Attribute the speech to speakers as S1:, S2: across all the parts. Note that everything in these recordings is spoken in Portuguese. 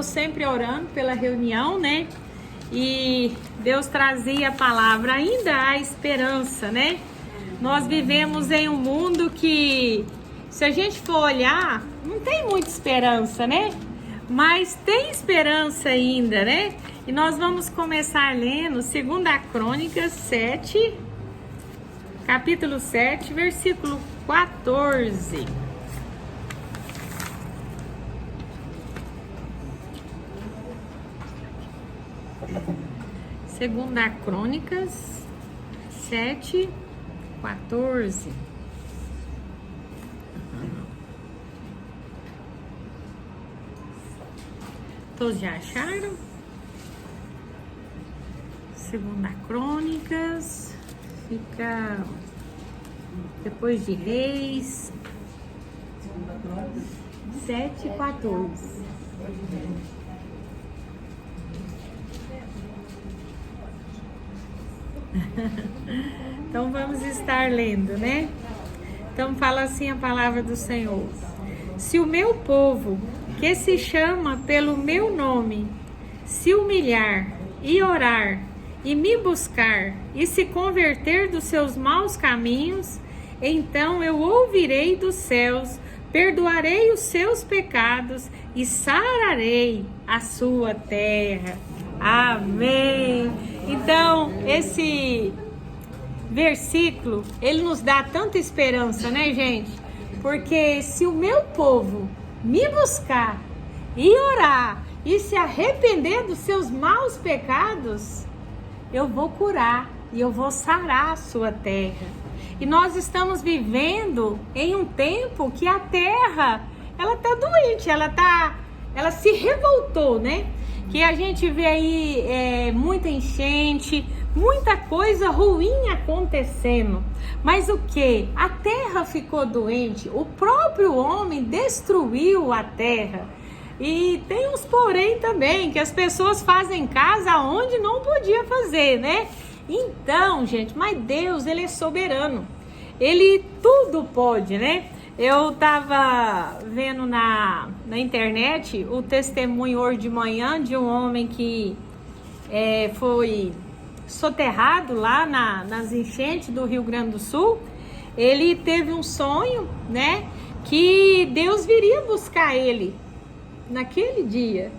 S1: sempre orando pela reunião, né? E Deus trazia a palavra, ainda há esperança, né? Nós vivemos em um mundo que, se a gente for olhar, não tem muita esperança, né? Mas tem esperança ainda, né? E nós vamos começar lendo 2 Crônicas 7, capítulo 7, versículo 14. Segunda Crônicas 7, 14. Todos já acharam? Segunda Crônicas fica depois de Reis 7, 14. Então vamos estar lendo, né? Então fala assim a palavra do Senhor: se o meu povo, que se chama pelo meu nome, se humilhar e orar e me buscar e se converter dos seus maus caminhos, então eu ouvirei dos céus, perdoarei os seus pecados e sararei a sua terra. Amém. Então, esse versículo, ele nos dá tanta esperança, né, gente? Porque se o meu povo me buscar e orar e se arrepender dos seus maus pecados, eu vou curar e eu vou sarar a sua terra. E nós estamos vivendo em um tempo que a terra, ela tá doente, ela se revoltou, né? Que a gente vê aí muita enchente, muita coisa ruim acontecendo. Mas o que? A terra ficou doente, o próprio homem destruiu a terra. E tem uns porém também, que as pessoas fazem casa onde não podia fazer, né? Então, gente, mas Deus, ele é soberano. Ele tudo pode, né? Eu tava vendo na internet o testemunho hoje de manhã de um homem que foi soterrado lá nas enchentes do Rio Grande do Sul. Ele teve um sonho, né? Que Deus viria buscar ele naquele dia.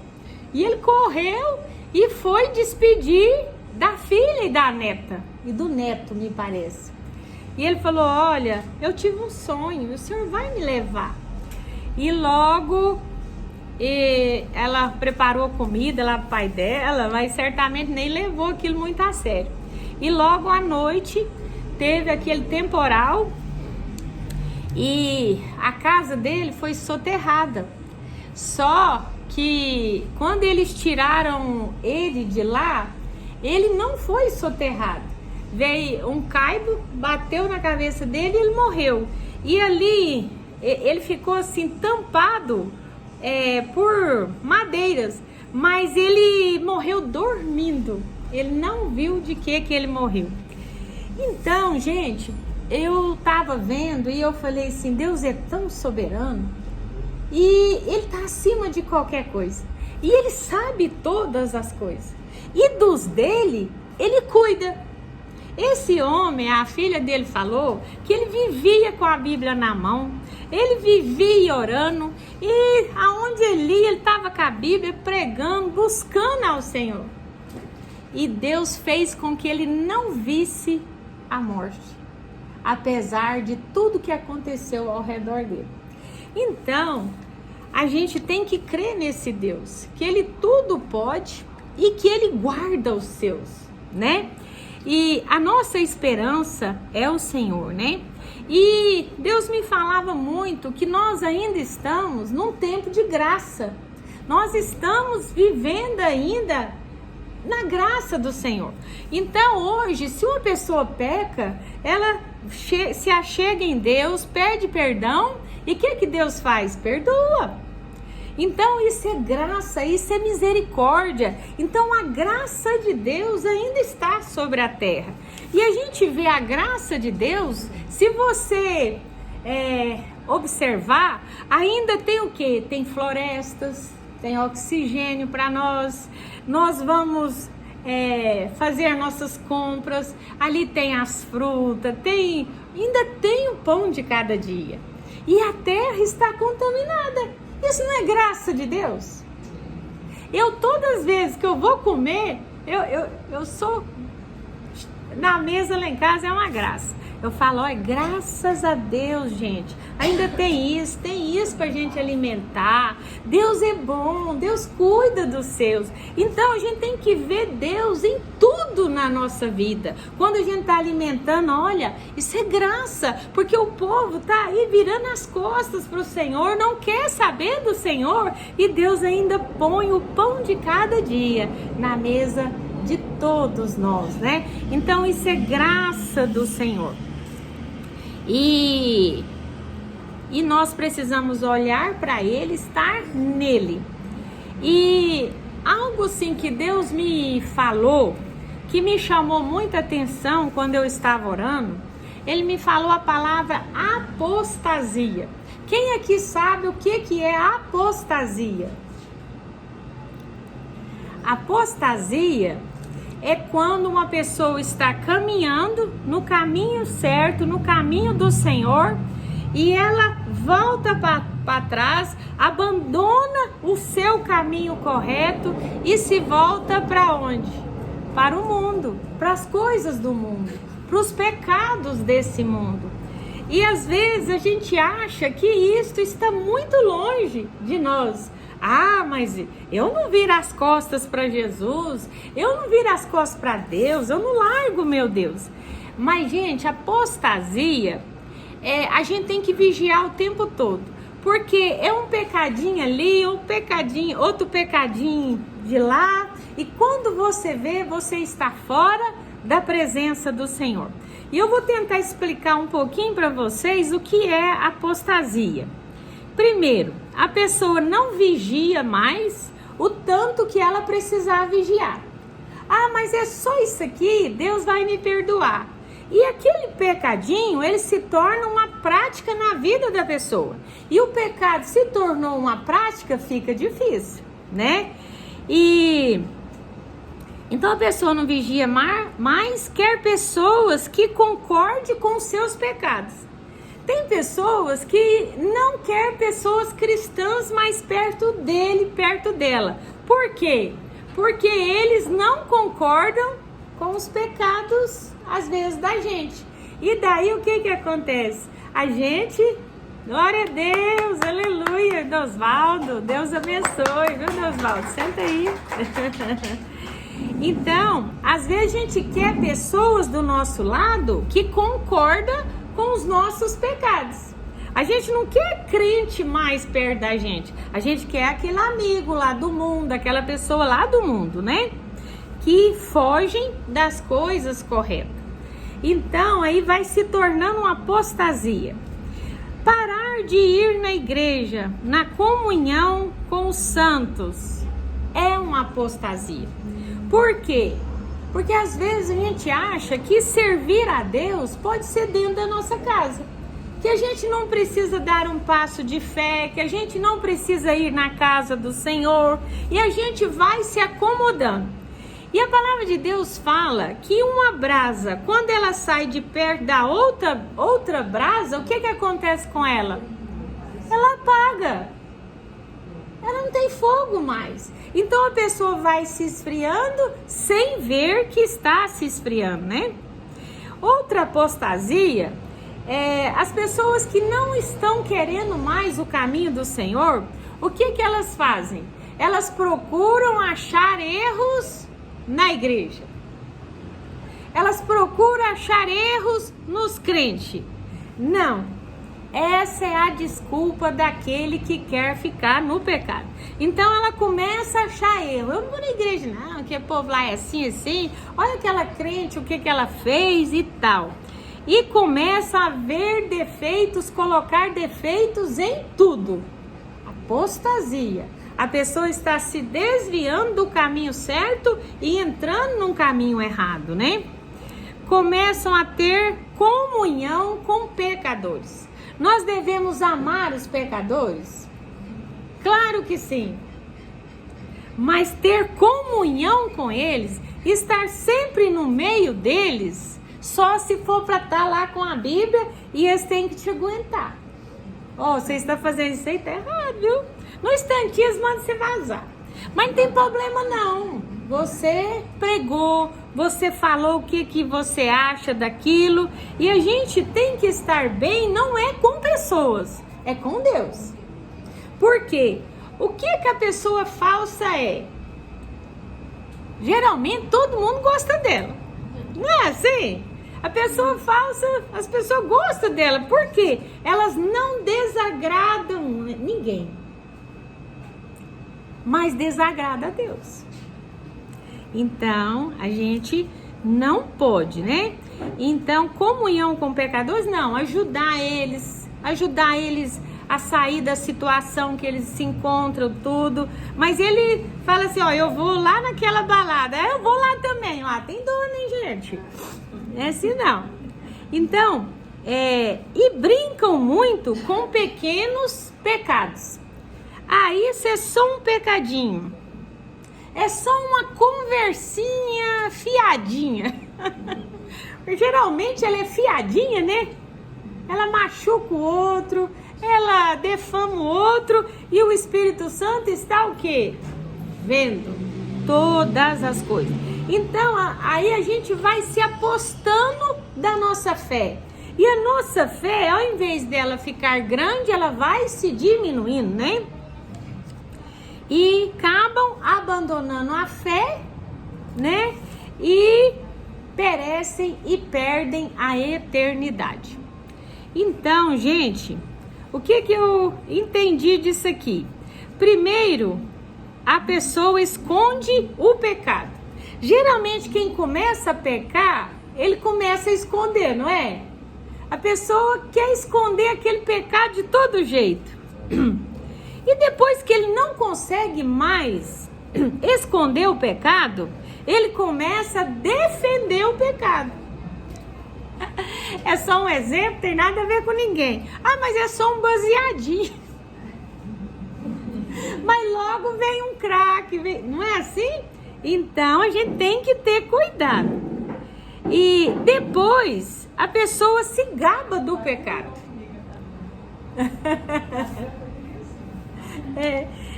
S1: E ele correu e foi despedir da filha e da neta. E do neto, me parece. E ele falou: olha, eu tive um sonho, o senhor vai me levar. E logo ela preparou comida lá pro pai dela, mas certamente nem levou aquilo muito a sério. E logo à noite teve aquele temporal e a casa dele foi soterrada. Só que quando eles tiraram ele de lá, ele não foi soterrado. Veio um caibo, bateu na cabeça dele e ele morreu. E ali ele ficou assim tampado por madeiras, mas ele morreu dormindo. Ele não viu de que ele morreu. Então, gente, eu tava vendo e eu falei assim: Deus é tão soberano e ele tá acima de qualquer coisa. E ele sabe todas as coisas. E dos dele, ele cuida. Esse homem, a filha dele falou que ele vivia com a Bíblia na mão, ele vivia orando, e aonde ele ia, ele estava com a Bíblia pregando, buscando ao Senhor. E Deus fez com que ele não visse a morte, apesar de tudo que aconteceu ao redor dele. Então, a gente tem que crer nesse Deus, que ele tudo pode e que ele guarda os seus, né? E a nossa esperança é o Senhor, né? E Deus me falava muito que nós ainda estamos num tempo de graça. Nós estamos vivendo ainda na graça do Senhor. Então hoje, se uma pessoa peca, ela se achega em Deus, pede perdão, e o que Deus faz? Perdoa. Então isso é graça, isso é misericórdia. Então a graça de Deus ainda está sobre a terra. E a gente vê a graça de Deus, se você observar, ainda tem o quê? Tem florestas, tem oxigênio para nós. Nós vamos fazer nossas compras, ali tem as frutas, ainda tem o pão de cada dia. E a terra está contaminada. Isso não é graça de Deus? Todas as vezes que eu vou comer, eu sou... Na mesa lá em casa é uma graça. Eu falo, graças a Deus, gente. Ainda tem isso pra gente alimentar. Deus é bom, Deus cuida dos seus. Então a gente tem que ver Deus em tudo na nossa vida. Quando a gente tá alimentando, olha, isso é graça. Porque o povo tá aí virando as costas pro Senhor, não quer saber do Senhor. E Deus ainda põe o pão de cada dia na mesa de todos nós, né? Então isso é graça do Senhor. E nós precisamos olhar para Ele, estar nele. E algo assim que Deus me falou, que me chamou muita atenção quando eu estava orando, Ele me falou a palavra apostasia. Quem aqui sabe o que é apostasia? Apostasia é quando uma pessoa está caminhando no caminho certo, no caminho do Senhor, e ela volta para trás, abandona o seu caminho correto e se volta para onde? Para o mundo, para as coisas do mundo, para os pecados desse mundo. E às vezes a gente acha que isto está muito longe de nós. Mas eu não viro as costas para Jesus, eu não viro as costas para Deus, eu não largo meu Deus. Mas, gente, apostasia, a gente tem que vigiar o tempo todo, porque é um pecadinho ali, outro pecadinho de lá, e quando você vê, você está fora da presença do Senhor. E eu vou tentar explicar um pouquinho para vocês o que é apostasia. Primeiro, a pessoa não vigia mais o tanto que ela precisava vigiar. Mas é só isso aqui, Deus vai me perdoar. E aquele pecadinho, ele se torna uma prática na vida da pessoa. E o pecado se tornou uma prática, fica difícil, né? Então a pessoa não vigia mais, quer pessoas que concordem com os seus pecados. Tem pessoas que não querem pessoas cristãs mais perto dele, perto dela. Por quê? Porque eles não concordam com os pecados, às vezes, da gente. E daí o que acontece? A gente, glória a Deus, aleluia, Osvaldo, Deus abençoe, viu, Osvaldo? Senta aí. Então, às vezes a gente quer pessoas do nosso lado que concordam com os nossos pecados. A gente não quer crente mais perto da gente. A gente quer aquele amigo lá do mundo, aquela pessoa lá do mundo, né? Que fogem das coisas corretas. Então, aí vai se tornando uma apostasia. Parar de ir na igreja, na comunhão com os santos, é uma apostasia. Por quê? Porque às vezes a gente acha que servir a Deus pode ser dentro da nossa casa. Que a gente não precisa dar um passo de fé, que a gente não precisa ir na casa do Senhor. E a gente vai se acomodando. E a palavra de Deus fala que uma brasa, quando ela sai de perto da outra brasa, o que acontece com ela? Ela apaga. Ela não tem fogo mais. Então a pessoa vai se esfriando sem ver que está se esfriando, né? Outra apostasia é as pessoas que não estão querendo mais o caminho do Senhor. O que elas fazem? Elas procuram achar erros na igreja. Elas procuram achar erros nos crentes. Não. Essa é a desculpa daquele que quer ficar no pecado. Então ela começa a achar erro. Eu não vou na igreja não, que o povo lá é assim, assim. Olha aquela crente, o que ela fez e tal. E começa a ver defeitos, colocar defeitos em tudo. Apostasia. A pessoa está se desviando do caminho certo e entrando num caminho errado, né? Começam a ter comunhão com pecadores. Nós devemos amar os pecadores? Claro que sim. mas ter comunhão com eles, estar sempre no meio deles, só se for para estar lá com a Bíblia e eles têm que te aguentar. Você está fazendo isso aí, tá errado, viu? No instantinho manda você vazar. Mas não tem problema não. Você pregou, você falou o que você acha daquilo. E a gente tem que estar bem, não é com pessoas, é com Deus. Por quê? O que a pessoa falsa é? Geralmente todo mundo gosta dela. Não é assim? A pessoa falsa, as pessoas gostam dela. Por quê? Elas não desagradam ninguém, mas desagrada a Deus. Então, a gente não pode, né? Então, comunhão com pecadores, não. Ajudar eles a sair da situação que eles se encontram, tudo. Mas ele fala assim, eu vou lá naquela balada. Eu vou lá também. Lá tem dona, hein, gente? É assim, não. Então, e brincam muito com pequenos pecados. Isso é só um pecadinho. É só uma conversinha fiadinha. Geralmente ela é fiadinha, né? Ela machuca o outro, ela defama o outro, e o Espírito Santo está o quê? Vendo todas as coisas. Então, aí a gente vai se apostando da nossa fé. E a nossa fé, ao invés dela ficar grande, ela vai se diminuindo, né? E acabam abandonando a fé, né? E perecem e perdem a eternidade. Então, gente, o que eu entendi disso aqui? Primeiro, a pessoa esconde o pecado. Geralmente quem começa a pecar, ele começa a esconder, não é? A pessoa quer esconder aquele pecado de todo jeito. E depois que ele não consegue mais esconder o pecado, ele começa a defender o pecado. É só um exemplo, tem nada a ver com ninguém. Mas é só um baseadinho. Mas logo vem um crack, não é assim? Então a gente tem que ter cuidado. E depois a pessoa se gaba do pecado.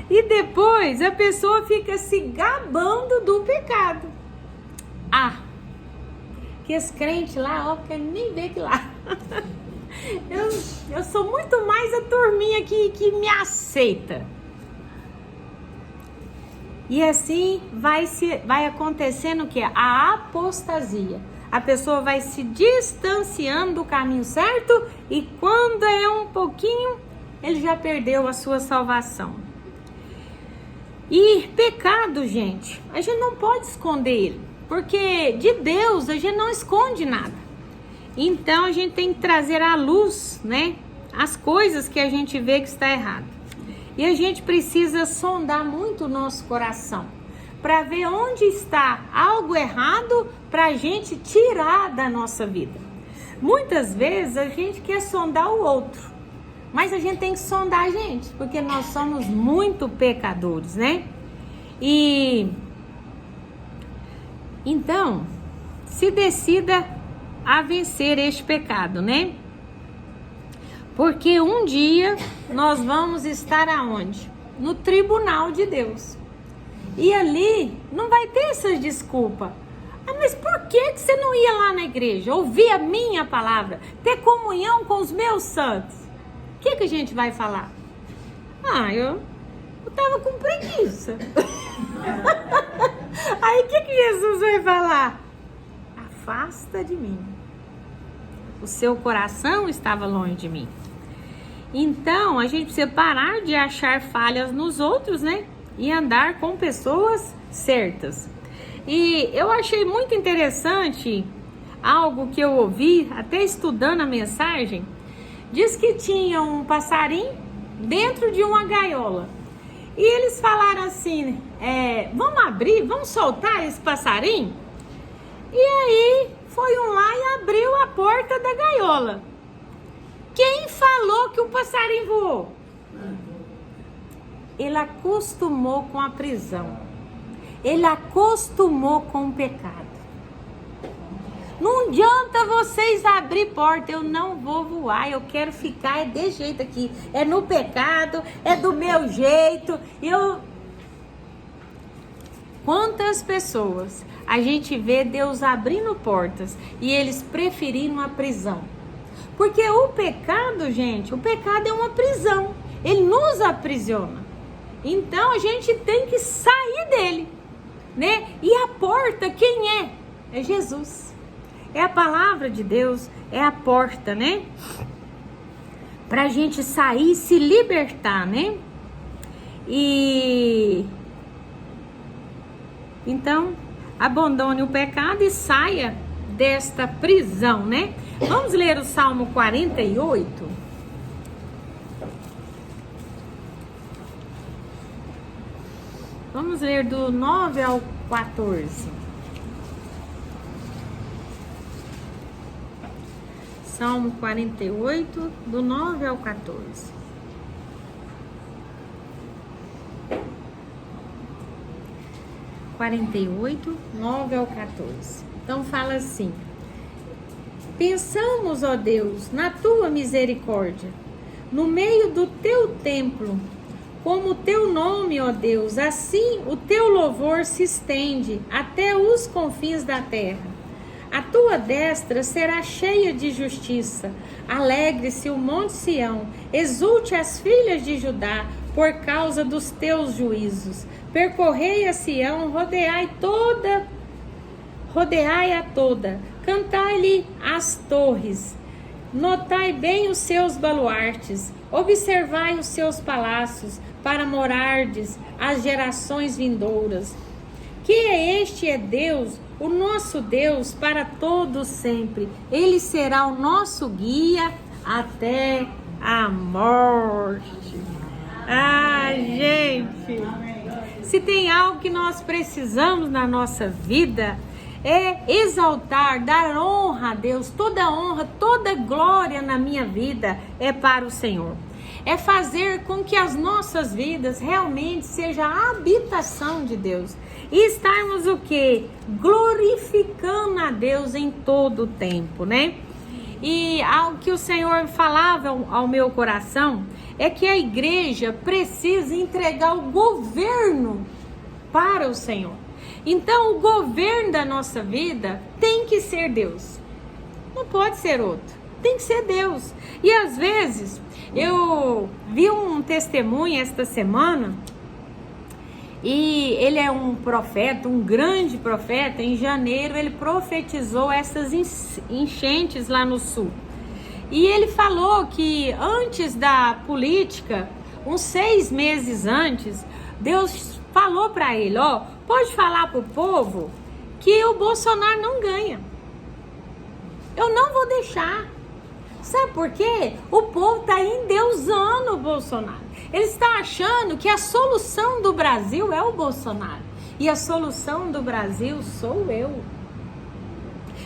S1: E depois a pessoa fica se gabando do pecado. Que esse crente lá, quer nem ver que lá. Eu sou muito mais a turminha que me aceita. E assim vai acontecendo o que? A apostasia. A pessoa vai se distanciando do caminho certo, e quando é um pouquinho, ele já perdeu a sua salvação. E pecado, gente, a gente não pode esconder ele, porque de Deus a gente não esconde nada. Então a gente tem que trazer à luz, né, as coisas que a gente vê que está errado. E a gente precisa sondar muito o nosso coração para ver onde está algo errado, para a gente tirar da nossa vida. Muitas vezes a gente quer sondar o outro, mas a gente tem que sondar a gente, porque nós somos muito pecadores, né? E então, se decida a vencer este pecado, né? Porque um dia nós vamos estar aonde? No tribunal de Deus. E ali não vai ter essas desculpas. Mas por que você não ia lá na igreja? Ouvir a minha palavra? Ter comunhão com os meus santos? O que a gente vai falar? Eu tava com preguiça. Aí o que Jesus vai falar? Afasta de mim. O seu coração estava longe de mim. Então, a gente precisa parar de achar falhas nos outros, né? E andar com pessoas certas. E eu achei muito interessante algo que eu ouvi, até estudando a mensagem. Diz que tinha um passarinho dentro de uma gaiola. E eles falaram assim, vamos abrir, vamos soltar esse passarinho? E aí foi um lá e abriu a porta da gaiola. Quem falou que o passarinho voou? Ele acostumou com a prisão. ele acostumou com o pecado. Não adianta vocês abrir porta, eu não vou voar, eu quero ficar desse jeito aqui. É no pecado, é do meu jeito. Quantas pessoas a gente vê Deus abrindo portas e eles preferindo a prisão? Porque o pecado, gente, o pecado é uma prisão. Ele nos aprisiona. Então a gente tem que sair dele, né? E a porta, quem é? É Jesus. É a palavra de Deus, é a porta, né? Pra gente sair e se libertar, né? Então, abandone o pecado e saia desta prisão, né? Vamos ler o Salmo 48? Vamos ler do 9 ao 14. Salmo 48, do 9 ao 14. (48, 9 ao 14). Então fala assim: pensamos, ó Deus, na tua misericórdia, no meio do teu templo, como o teu nome, ó Deus, assim o teu louvor se estende até os confins da terra. A tua destra será cheia de justiça. Alegre-se o monte Sião, exulte as filhas de Judá, por causa dos teus juízos. Percorrei a Sião, rodeai a toda, cantai-lhe as torres, notai bem os seus baluartes, observai os seus palácios, para morardes as gerações vindouras. Que este é Deus, o nosso Deus, para todos sempre. Ele será o nosso guia até a morte. Ah, gente, se tem algo que nós precisamos na nossa vida, é exaltar, dar honra a Deus. Toda honra, toda glória na minha vida é para o Senhor. É fazer com que as nossas vidas realmente seja a habitação de Deus. E estarmos o quê? Glorificando a Deus em todo o tempo, né? E algo que o Senhor falava ao meu coração é que a igreja precisa entregar o governo para o Senhor. Então o governo da nossa vida tem que ser Deus. Não pode ser outro. Tem que ser Deus. E às vezes eu vi um testemunho esta semana, e ele é um profeta, um grande profeta. Em janeiro ele profetizou essas enchentes lá no sul. E ele falou que antes da política, uns 6 meses antes, Deus falou para ele, ó, pode falar pro povo que o Bolsonaro não ganha. Eu não vou deixar. Sabe por quê? O povo está endeusando o Bolsonaro. Ele está achando que a solução do Brasil é o Bolsonaro. E a solução do Brasil sou eu.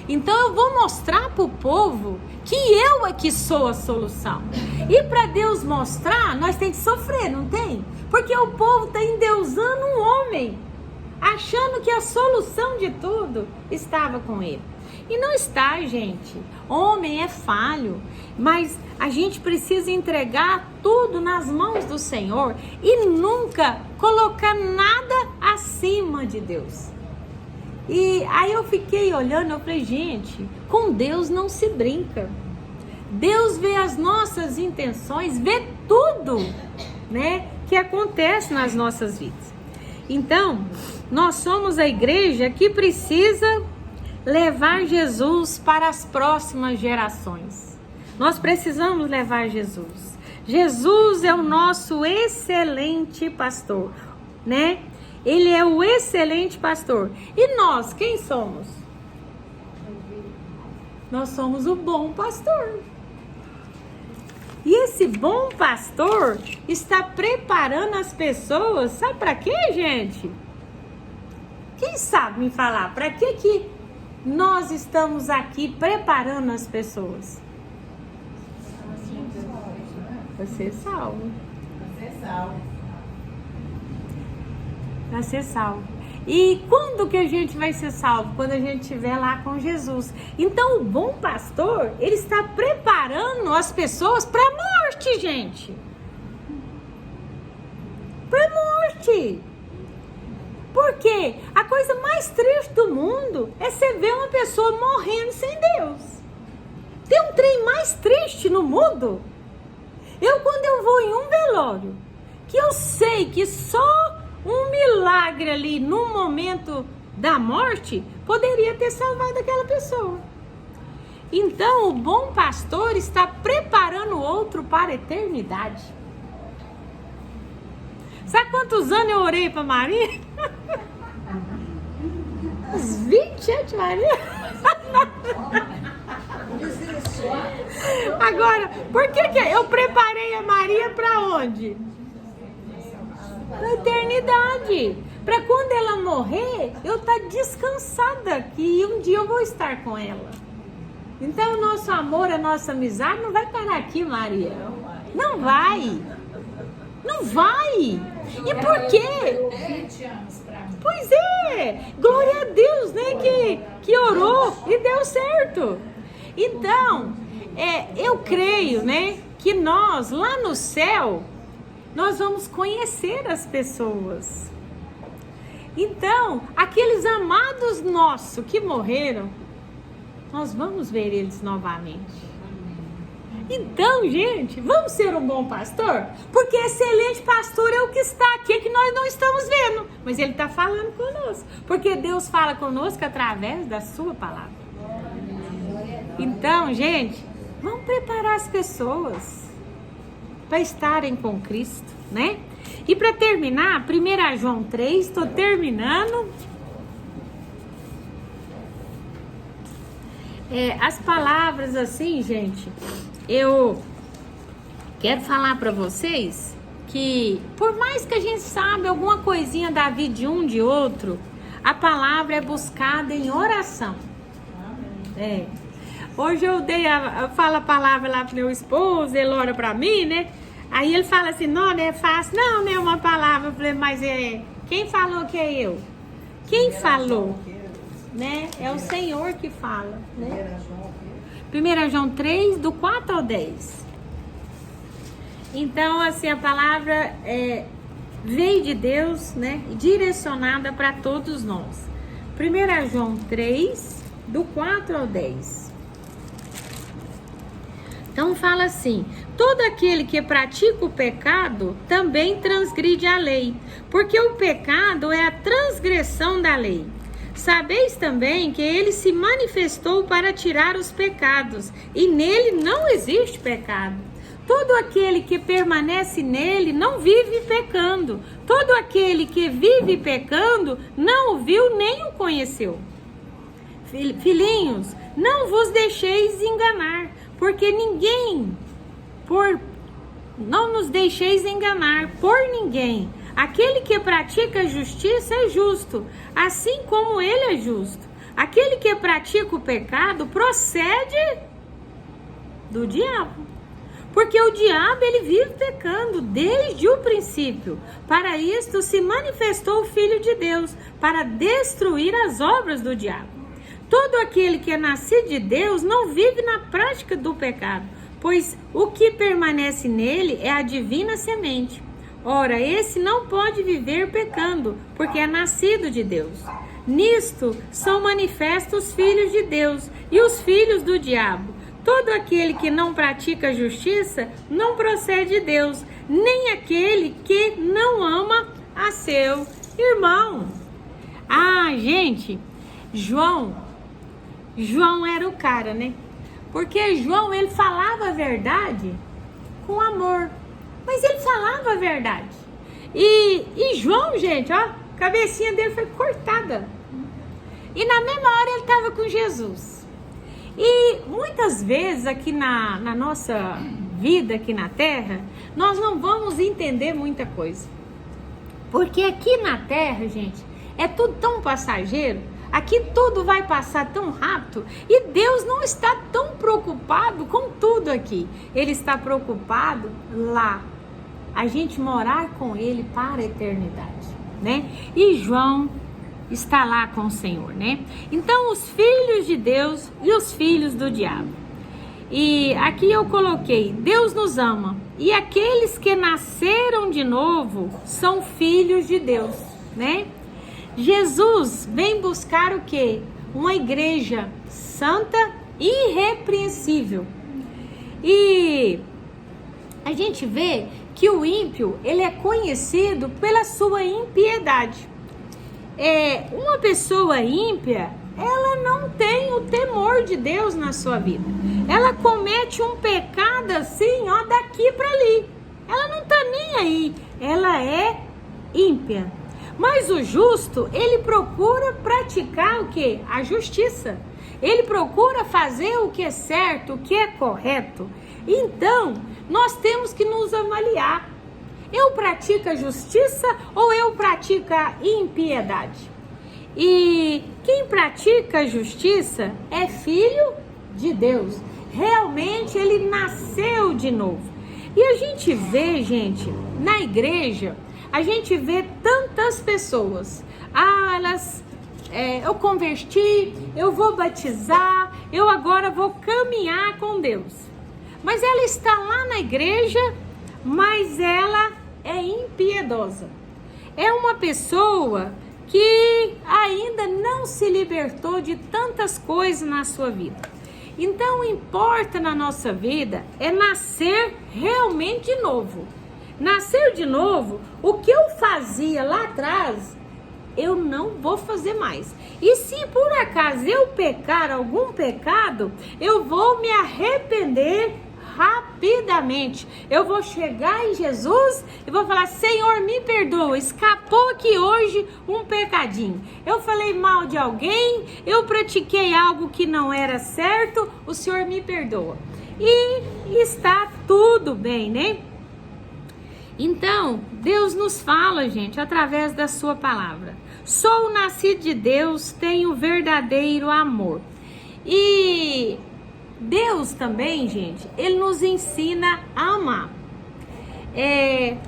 S1: Então eu vou mostrar para o povo que eu é que sou a solução. E para Deus mostrar, nós temos que sofrer, não tem? Porque o povo está endeusando um homem, achando que a solução de tudo estava com ele. E não está, gente. Homem é falho, mas a gente precisa entregar tudo nas mãos do Senhor e nunca colocar nada acima de Deus. E aí eu fiquei olhando, eu falei, gente, com Deus não se brinca. Deus vê as nossas intenções, vê tudo, né, que acontece nas nossas vidas. Então, nós somos a igreja que precisa levar Jesus para as próximas gerações. Nós precisamos levar Jesus. Jesus é o nosso excelente pastor, né? Ele é o excelente pastor. E nós, quem somos? Nós somos o bom pastor. E esse bom pastor está preparando as pessoas, sabe para quê, gente? Quem sabe me falar, para que nós estamos aqui preparando as pessoas? Você salvo.
S2: Você salvo.
S1: Para ser salvo. E quando que a gente vai ser salvo? Quando a gente estiver lá com Jesus. Então o bom pastor, ele está preparando as pessoas para a morte, gente. Para a morte. Porque a coisa mais triste do mundo é você ver uma pessoa morrendo sem Deus. Tem um trem mais triste no mundo? Quando eu vou em um velório, que eu sei que só um milagre ali no momento da morte poderia ter salvado aquela pessoa. Então o bom pastor está preparando o outro para a eternidade. Sabe quantos anos eu orei para Maria? Uns 27, Maria. Agora, por que eu preparei a Maria para onde? Para a eternidade. Para quando ela morrer, eu estar descansada que um dia eu vou estar com ela. Então, o nosso amor, a nossa amizade não vai parar aqui, Maria. Não vai. Não vai. E por quê? Pois é. Glória a Deus, né? Que orou e deu certo. Então, eu creio, né? Que nós, lá no céu, nós vamos conhecer as pessoas. Então, aqueles amados nossos que morreram, nós vamos ver eles novamente. Então, gente, vamos ser um bom pastor? Porque excelente pastor é o que está aqui, que nós não estamos vendo. Mas ele está falando conosco. Porque Deus fala conosco através da sua palavra. Então, gente, vamos preparar as pessoas para estarem com Cristo, né? E para terminar, 1 João 3, estou terminando. As palavras assim, gente, eu quero falar para vocês que por mais que a gente saiba alguma coisinha da vida de um de outro, a palavra é buscada em oração. Hoje eu falo a palavra lá pro meu esposo, ele ora para mim, né? Aí ele fala assim, não é fácil, não é uma palavra. Eu falei, mas quem falou que é eu? Quem falou? Né? É o Senhor que fala, né? 1 João 3, do 4 ao 10. Então, assim, a palavra veio de Deus, né? Direcionada para todos nós. 1 João 3, do 4 ao 10. Então fala assim, todo aquele que pratica o pecado também transgride a lei, porque o pecado é a transgressão da lei. Sabeis também que ele se manifestou para tirar os pecados, e nele não existe pecado. Todo aquele que permanece nele não vive pecando. Todo aquele que vive pecando não o viu nem o conheceu. Filhinhos, não vos deixeis enganar, porque não nos deixeis enganar por ninguém. Aquele que pratica a justiça é justo, assim como ele é justo. Aquele que pratica o pecado procede do diabo. Porque o diabo, ele vive pecando desde o princípio. Para isto se manifestou o Filho de Deus, para destruir as obras do diabo. Todo aquele que é nascido de Deus não vive na prática do pecado, pois o que permanece nele é a divina semente. Ora, esse não pode viver pecando, porque é nascido de Deus. Nisto são manifestos os filhos de Deus e os filhos do diabo. Todo aquele que não pratica a justiça não procede de Deus, nem aquele que não ama a seu irmão. Gente, João era o cara, né? Porque João, ele falava a verdade com amor. Mas ele falava a verdade. E João, gente, ó, a cabecinha dele foi cortada. E na mesma hora ele estava com Jesus. E muitas vezes aqui na nossa vida, aqui na Terra, nós não vamos entender muita coisa. Porque aqui na Terra, gente, é tudo tão passageiro. Aqui tudo vai passar tão rápido e Deus não está tão preocupado com tudo aqui. Ele está preocupado lá, a gente morar com Ele para a eternidade, né? E João está lá com o Senhor, né? Então, os filhos de Deus e os filhos do diabo. E aqui eu coloquei, Deus nos ama. E aqueles que nasceram de novo são filhos de Deus, né? Jesus vem buscar o quê? Uma igreja santa e irrepreensível. E a gente vê que o ímpio, ele é conhecido pela sua impiedade. Uma pessoa ímpia, ela não tem o temor de Deus na sua vida. Ela comete um pecado assim, ó, daqui para ali. Ela não tá nem aí. Ela é ímpia. Mas o justo, ele procura praticar o quê? A justiça. Ele procura fazer o que é certo, o que é correto. Então, nós temos que nos avaliar. Eu pratico a justiça ou eu pratico a impiedade? E quem pratica a justiça é filho de Deus. Realmente ele nasceu de novo. E a gente vê, gente, na igreja, a gente vê tantas pessoas. Eu converti, eu vou batizar, eu agora vou caminhar com Deus. Mas ela está lá na igreja, mas ela é impiedosa. É uma pessoa que ainda não se libertou de tantas coisas na sua vida. Então, importa na nossa vida é nascer realmente de novo. Nascer de novo, o que eu fazia lá atrás, eu não vou fazer mais. E se por acaso eu pecar algum pecado, eu vou me arrepender rapidamente. Eu vou chegar em Jesus e vou falar: Senhor, me perdoa, escapou aqui hoje um pecadinho. Eu falei mal de alguém, eu pratiquei algo que não era certo, o Senhor me perdoa. E está tudo bem, né? Então, Deus nos fala, gente, através da sua palavra. Sou nascido de Deus, tenho verdadeiro amor. E Deus também, gente, ele nos ensina a amar.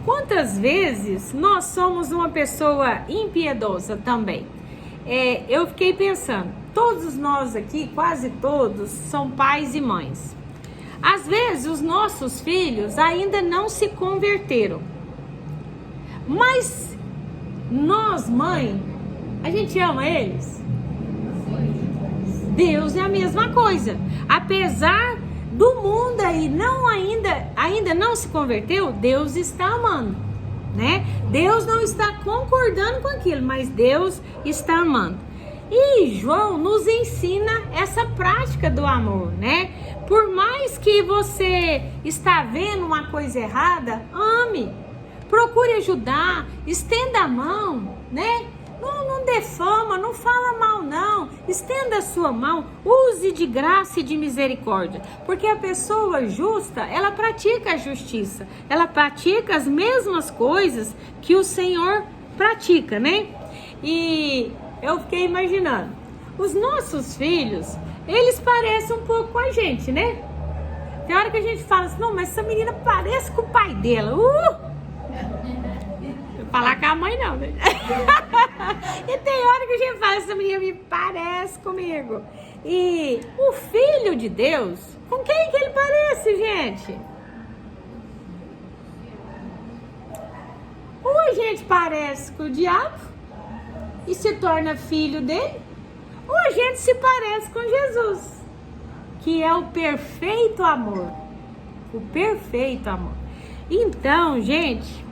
S1: Quantas vezes nós somos uma pessoa impiedosa também? Eu fiquei pensando, todos nós aqui, quase todos, são pais e mães. Às vezes os nossos filhos ainda não se converteram. Mas nós, mãe, a gente ama eles? Deus é a mesma coisa. Apesar do mundo aí ainda não se converteu, Deus está amando, né? Deus não está concordando com aquilo, mas Deus está amando. E João nos ensina essa prática do amor, né? Por mais que você está vendo uma coisa errada, ame. Procure ajudar, estenda a mão, né? Não defama, não fala mal não, estenda a sua mão, use de graça e de misericórdia, porque a pessoa justa, ela pratica a justiça, ela pratica as mesmas coisas que o Senhor pratica, né? E eu fiquei imaginando, os nossos filhos, eles parecem um pouco com a gente, né? Tem hora que a gente fala assim, não, mas essa menina parece com o pai dela, falar com a mãe não, né? E tem hora que a gente fala, essa menina me parece comigo. E o Filho de Deus, com quem que ele parece, gente? Ou a gente parece com o diabo e se torna filho dele, ou a gente se parece com Jesus, que é o perfeito amor. O perfeito amor. Então, gente,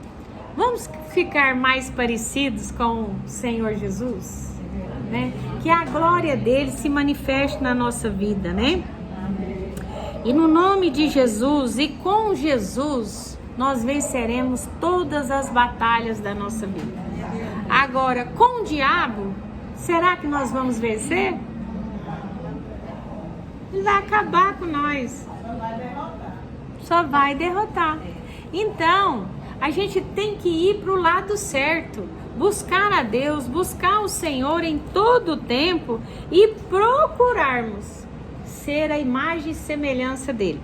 S1: vamos ficar mais parecidos com o Senhor Jesus, né? Que a glória dele se manifeste na nossa vida, né? E no nome de Jesus e com Jesus, nós venceremos todas as batalhas da nossa vida. Agora, com o diabo, será que nós vamos vencer? Ele vai acabar com nós. Só vai derrotar. Então, a gente tem que ir para o lado certo, buscar a Deus, buscar o Senhor em todo o tempo e procurarmos ser a imagem e semelhança dele.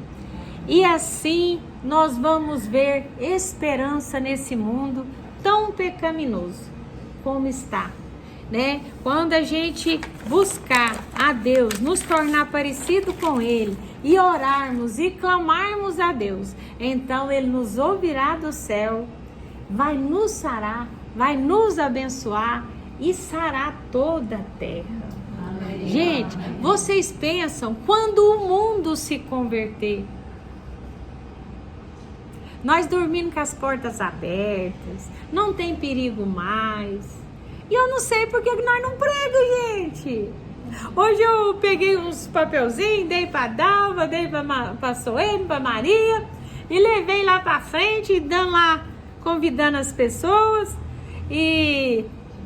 S1: E assim nós vamos ver esperança nesse mundo tão pecaminoso como está. né? Quando a gente buscar a Deus, nos tornar parecido com Ele e orarmos e clamarmos a Deus, então Ele nos ouvirá do céu, vai nos sarar, vai nos abençoar e sarar toda a terra. Amém. Gente, vocês pensam quando o mundo se converter? Nós dormindo com as portas abertas, não tem perigo mais. E eu não sei por que nós não pregamos, gente. Hoje eu peguei uns papelzinhos, dei pra Dalva, dei pra Soene, pra Maria, e levei lá pra frente, dando lá, convidando as pessoas. E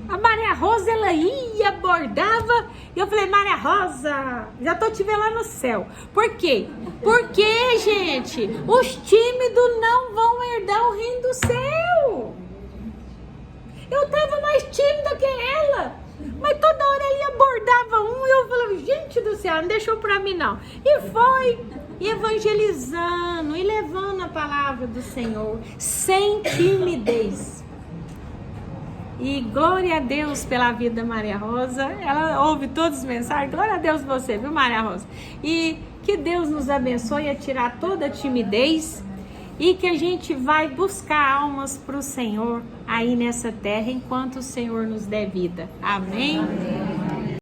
S1: a Maria Rosa, ela ia, bordava, e eu falei, Maria Rosa, já tô te vendo lá no céu. Por quê? Porque, gente, os tímidos não vão herdar o reino do céu. Eu tava mais tímida que ela, mas toda hora ela ia, bordava um, e eu falava, gente do céu, não deixou pra mim não. E foi evangelizando e levando a palavra do Senhor, sem timidez. E glória a Deus pela vida da Maria Rosa. Ela ouve todas as mensagens. Glória a Deus por você, viu, Maria Rosa? E que Deus nos abençoe a tirar toda a timidez e que a gente vai buscar almas para o Senhor aí nessa terra enquanto o Senhor nos der vida. Amém? Amém.